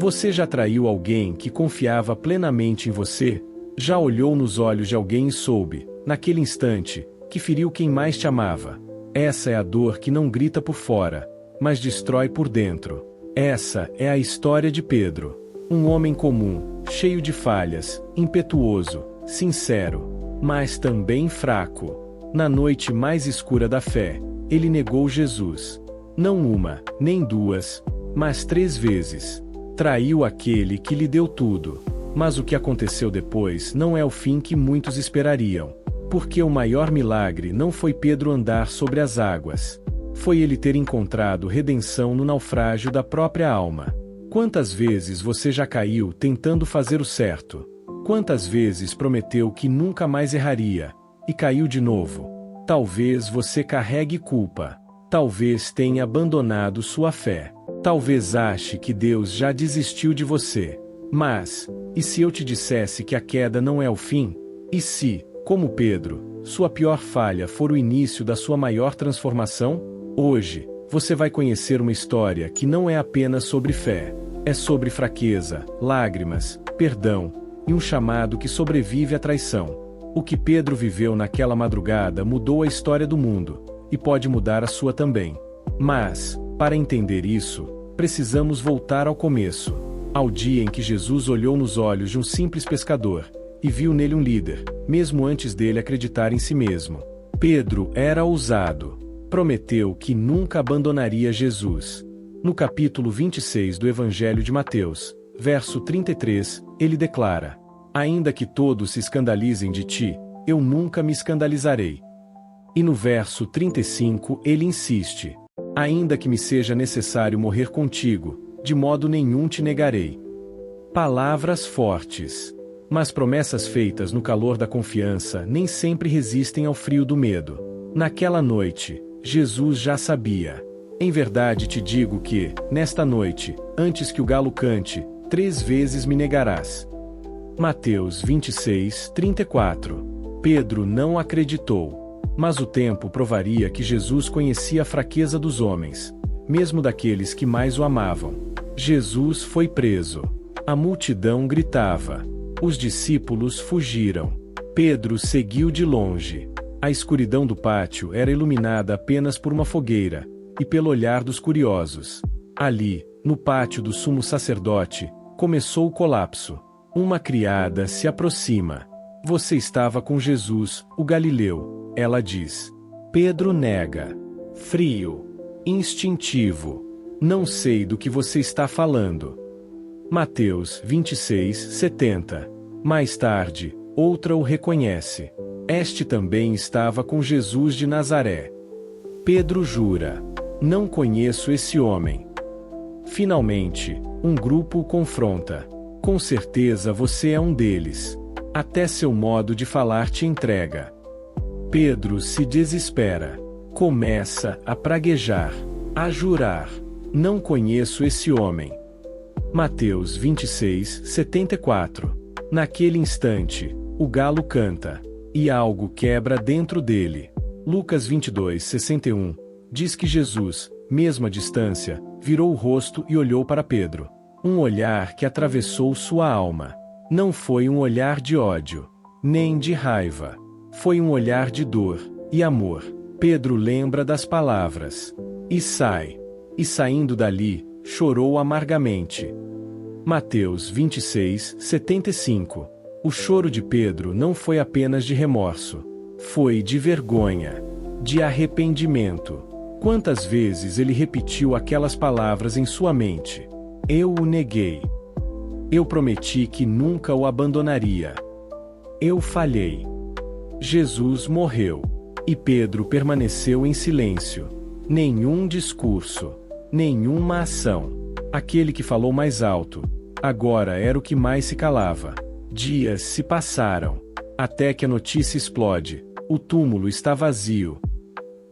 Você já traiu alguém que confiava plenamente em você? Já olhou nos olhos de alguém e soube, naquele instante, que feriu quem mais te amava? Essa é a dor que não grita por fora, mas destrói por dentro. Essa é a história de Pedro. Um homem comum, cheio de falhas, impetuoso, sincero, mas também fraco. Na noite mais escura da fé, ele negou Jesus. Não uma, nem duas, mas 3 vezes. Traiu aquele que lhe deu tudo. Mas o que aconteceu depois não é o fim que muitos esperariam. Porque o maior milagre não foi Pedro andar sobre as águas. Foi ele ter encontrado redenção no naufrágio da própria alma. Quantas vezes você já caiu tentando fazer o certo? Quantas vezes prometeu que nunca mais erraria, e caiu de novo? Talvez você carregue culpa. Talvez tenha abandonado sua fé. Talvez ache que Deus já desistiu de você. Mas, e se eu te dissesse que a queda não é o fim? E se, como Pedro, sua pior falha for o início da sua maior transformação? Hoje, você vai conhecer uma história que não é apenas sobre fé. É sobre fraqueza, lágrimas, perdão, e um chamado que sobrevive à traição. O que Pedro viveu naquela madrugada mudou a história do mundo, e pode mudar a sua também. Mas, para entender isso, precisamos voltar ao começo. Ao dia em que Jesus olhou nos olhos de um simples pescador, e viu nele um líder, mesmo antes dele acreditar em si mesmo. Pedro era ousado. Prometeu que nunca abandonaria Jesus. No capítulo 26 do Evangelho de Mateus, verso 33, ele declara: ainda que todos se escandalizem de ti, eu nunca me escandalizarei. E no verso 35 ele insiste: ainda que me seja necessário morrer contigo, de modo nenhum te negarei. Palavras fortes. Mas promessas feitas no calor da confiança nem sempre resistem ao frio do medo. Naquela noite, Jesus já sabia. Em verdade te digo que, nesta noite, antes que o galo cante, 3 vezes me negarás. Mateus 26, 34. Pedro não acreditou. Mas o tempo provaria que Jesus conhecia a fraqueza dos homens, mesmo daqueles que mais o amavam. Jesus foi preso. A multidão gritava. Os discípulos fugiram. Pedro seguiu de longe. A escuridão do pátio era iluminada apenas por uma fogueira, e pelo olhar dos curiosos. Ali, no pátio do sumo sacerdote, começou o colapso. Uma criada se aproxima. Você estava com Jesus, o Galileu, ela diz. Pedro nega. Frio. Instintivo. Não sei do que você está falando. Mateus 26, 70. Mais tarde, outra o reconhece. Este também estava com Jesus de Nazaré. Pedro jura: não conheço esse homem. Finalmente, um grupo o confronta. Com certeza você é um deles. Até seu modo de falar te entrega. Pedro se desespera. Começa a praguejar, a jurar: não conheço esse homem. Mateus 26, 74. Naquele instante, o galo canta, e algo quebra dentro dele. Lucas 22, 61. Diz que Jesus, mesmo à distância, virou o rosto e olhou para Pedro. Um olhar que atravessou sua alma. Não foi um olhar de ódio, nem de raiva. Foi um olhar de dor e amor. Pedro lembra das palavras. E sai. E saindo dali, chorou amargamente. Mateus 26, 75. O choro de Pedro não foi apenas de remorso. Foi de vergonha. De arrependimento. Quantas vezes ele repetiu aquelas palavras em sua mente? Eu o neguei. Eu prometi que nunca o abandonaria. Eu falhei. Jesus morreu. E Pedro permaneceu em silêncio. Nenhum discurso. Nenhuma ação. Aquele que falou mais alto, agora era o que mais se calava. Dias se passaram. Até que a notícia explode. O túmulo está vazio.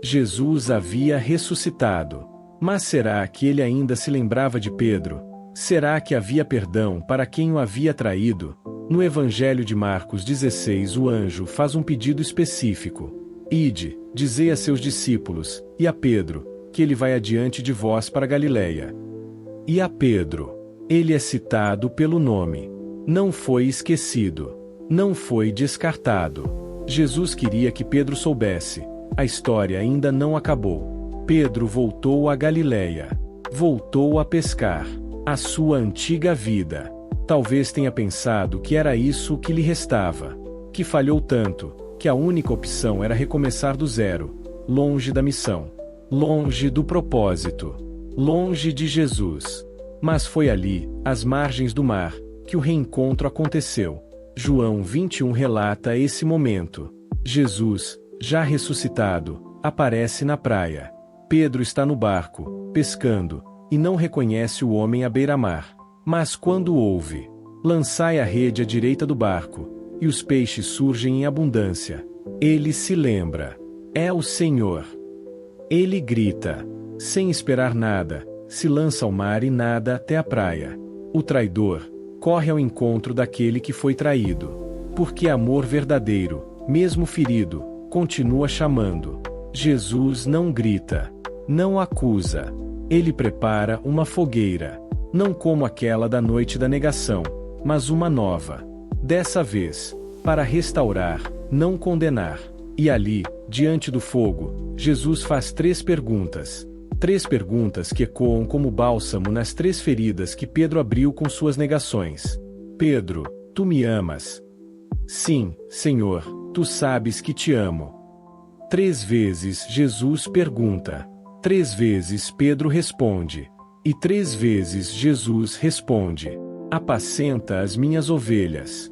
Jesus havia ressuscitado. Mas será que ele ainda se lembrava de Pedro? Será que havia perdão para quem o havia traído? No Evangelho de Marcos 16, o anjo faz um pedido específico. Ide, dizei a seus discípulos, e a Pedro, que ele vai adiante de vós para Galiléia. E a Pedro. Ele é citado pelo nome. Não foi esquecido. Não foi descartado. Jesus queria que Pedro soubesse: a história ainda não acabou. Pedro voltou a Galiléia. Voltou a pescar. A sua antiga vida. Talvez tenha pensado que era isso que lhe restava. Que falhou tanto, que a única opção era recomeçar do zero, longe da missão, longe do propósito, longe de Jesus. Mas foi ali, às margens do mar, que o reencontro aconteceu. João 21 relata esse momento. Jesus, já ressuscitado, aparece na praia. Pedro está no barco, pescando, e não reconhece o homem à beira-mar. Mas quando ouve: lançai a rede à direita do barco, e os peixes surgem em abundância, ele se lembra: é o Senhor. Ele grita. Sem esperar nada, se lança ao mar e nada até a praia. O traidor corre ao encontro daquele que foi traído. Porque amor verdadeiro, mesmo ferido, continua chamando. Jesus não grita, não acusa. Ele prepara uma fogueira. Não como aquela da noite da negação, mas uma nova. Dessa vez, para restaurar, não condenar. E ali, diante do fogo, Jesus faz 3 perguntas. 3 perguntas que ecoam como bálsamo nas 3 feridas que Pedro abriu com suas negações. Pedro, tu me amas? Sim, Senhor, tu sabes que te amo. 3 vezes Jesus pergunta. 3 vezes Pedro responde. E 3 vezes Jesus responde: apacenta as minhas ovelhas.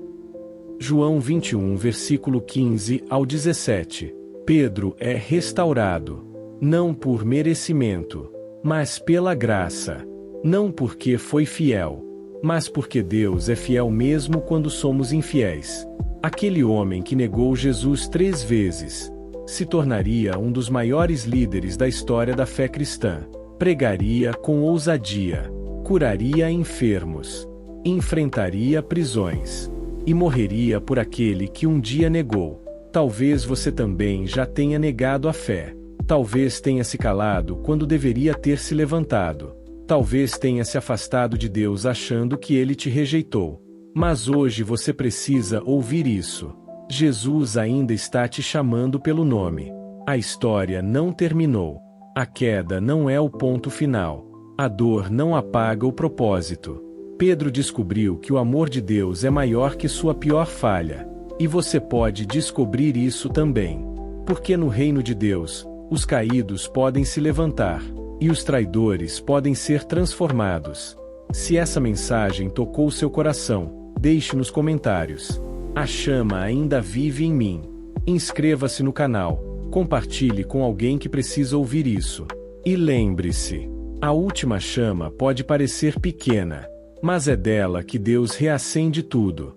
João 21 versículo 15 ao 17. Pedro é restaurado. Não por merecimento, mas pela graça. Não porque foi fiel, mas porque Deus é fiel mesmo quando somos infiéis. Aquele homem que negou Jesus 3 vezes se tornaria um dos maiores líderes da história da fé cristã. Pregaria com ousadia, curaria enfermos, enfrentaria prisões e morreria por aquele que um dia negou. Talvez você também já tenha negado a fé. Talvez tenha se calado quando deveria ter se levantado. Talvez tenha se afastado de Deus achando que ele te rejeitou. Mas hoje você precisa ouvir isso. Jesus ainda está te chamando pelo nome. A história não terminou. A queda não é o ponto final. A dor não apaga o propósito. Pedro descobriu que o amor de Deus é maior que sua pior falha. E você pode descobrir isso também. Porque no reino de Deus, os caídos podem se levantar, e os traidores podem ser transformados. Se essa mensagem tocou seu coração, deixe nos comentários. A chama ainda vive em mim. Inscreva-se no canal. Compartilhe com alguém que precisa ouvir isso. E lembre-se: a última chama pode parecer pequena, mas é dela que Deus reacende tudo.